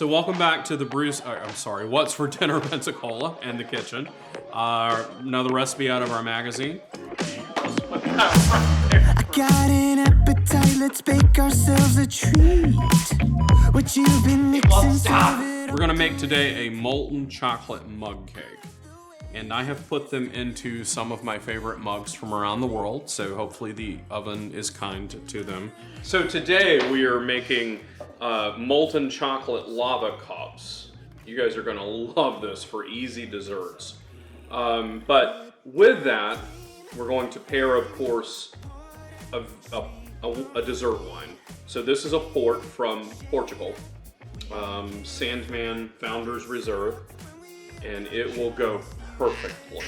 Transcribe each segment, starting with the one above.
So welcome back to the What's for Dinner Pensacola and the kitchen. Another recipe out of our magazine. I got an appetite, let's bake ourselves a treat. What you've been mixing, We're gonna make today a molten chocolate mug cake. And I have put them into some of my favorite mugs from around the world, so hopefully the oven is kind to them. So today we are making molten chocolate lava cups. You guys are gonna love this for easy desserts. But with that, we're going to pair, of course, a dessert wine. So this is a port from Portugal, Sandman Founders Reserve, and it will go perfectly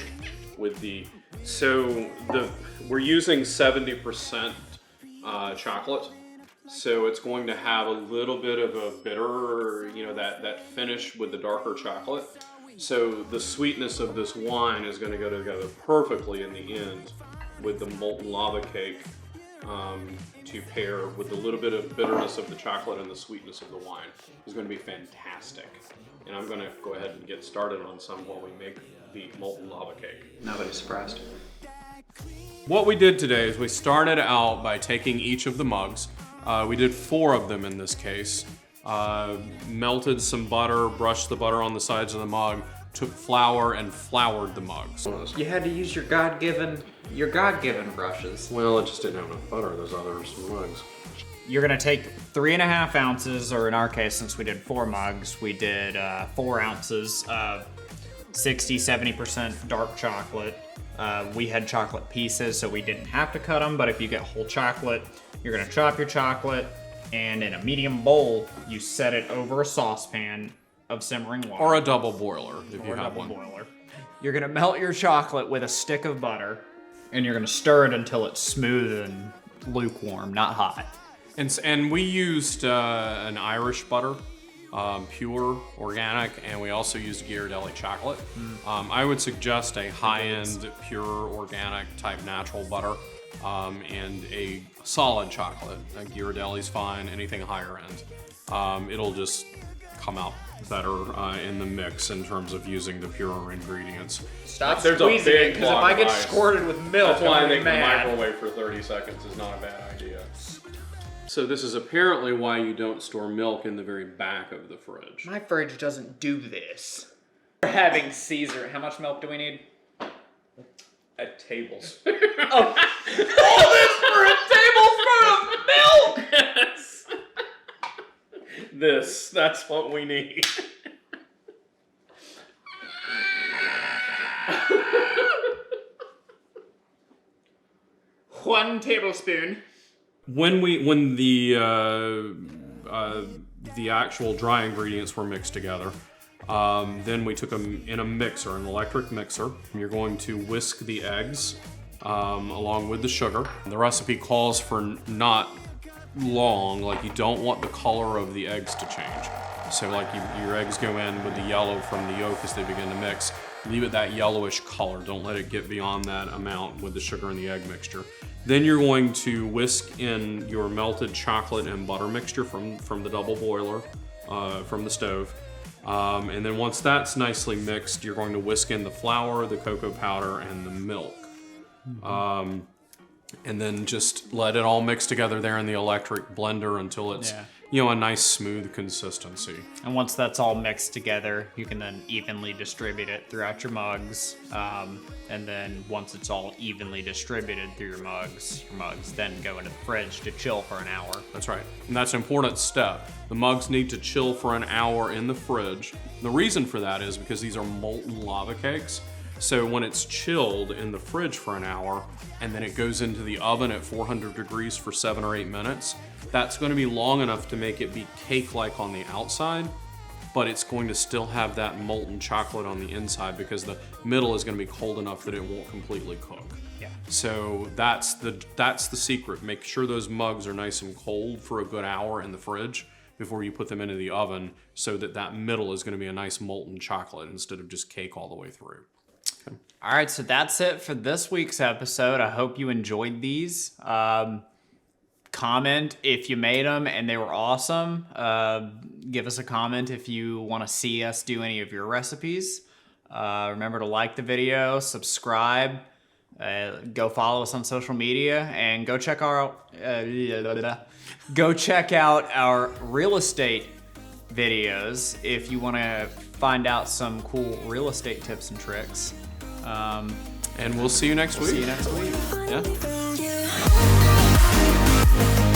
with we're using 70% chocolate, so it's going to have a little bit of a bitter, that finish with the darker chocolate. So the sweetness of this wine is going to go together perfectly in the end with the molten lava cake, to pair with a little bit of bitterness of the chocolate and the sweetness of the wine. It's going to be fantastic. And I'm going to go ahead and get started on some while we make the molten lava cake. Nobody's surprised. What we did today is we started out by taking each of the mugs. We did 4 of them in this case. Melted some butter, brushed the butter on the sides of the mug, took flour and floured the mugs. You had to use your God-given brushes. Well, it just didn't have enough butter, those other mugs. You're gonna take 3.5 ounces, or in our case, since we did 4 mugs, we did 4 ounces of 60-70% dark chocolate. We had chocolate pieces, so we didn't have to cut them, but if you get whole chocolate, you're gonna chop your chocolate, and in a medium bowl, you set it over a saucepan of simmering water. Or a double boiler, if you have one. Boiler. You're gonna melt your chocolate with a stick of butter, and you're gonna stir it until it's smooth and lukewarm, not hot. And we used an Irish butter, pure, organic, and we also used Ghirardelli chocolate. I would suggest a high-end, pure, organic type natural butter, and a solid chocolate. Ghirardelli's fine, anything higher end. It'll just come out better in the mix in terms of using the purer ingredients. Stop There's squeezing a it, big because if block I of get ice. squirted with milk, That's why I I'm think the mad. microwave for 30 seconds is not a bad idea. So this is apparently why you don't store milk in the very back of the fridge. My fridge doesn't do this. We're having Caesar. How much milk do we need? A tablespoon. All this for a tablespoon of milk! That's what we need. One tablespoon. When the actual dry ingredients were mixed together, then we took them in a mixer, an electric mixer. You're going to whisk the eggs along with the sugar. The recipe calls for not long, like you don't want the color of the eggs to change. So like your eggs go in with the yellow from the yolk as they begin to mix. Leave it that yellowish color. Don't let it get beyond that amount with the sugar and the egg mixture. Then you're going to whisk in your melted chocolate and butter mixture from the double boiler, from the stove. And then once that's nicely mixed, you're going to whisk in the flour, the cocoa powder, and the milk. And then just let it all mix together there in the electric blender until it's, a nice smooth consistency. And once that's all mixed together, you can then evenly distribute it throughout your mugs. And then once it's all evenly distributed through your mugs then go into the fridge to chill for an hour. That's right. And that's an important step. The mugs need to chill for an hour in the fridge. The reason for that is because these are molten lava cakes. So when it's chilled in the fridge for an hour and then it goes into the oven at 400 degrees for 7 or 8 minutes, that's going to be long enough to make it be cake-like on the outside, but it's going to still have that molten chocolate on the inside because the middle is going to be cold enough that it won't completely cook. Yeah. So that's the secret. Make sure those mugs are nice and cold for a good hour in the fridge before you put them into the oven so that middle is going to be a nice molten chocolate instead of just cake all the way through. Okay. All right, so that's it for this week's episode. I hope you enjoyed these. comment if you made them and they were awesome. Give us a comment if you want to see us do any of your recipes. Remember to like the video, subscribe, go follow us on social media, and go check out our real estate videos if you want to find out some cool real estate tips and tricks. And we'll see you next week. See you next week. Yeah. Found you.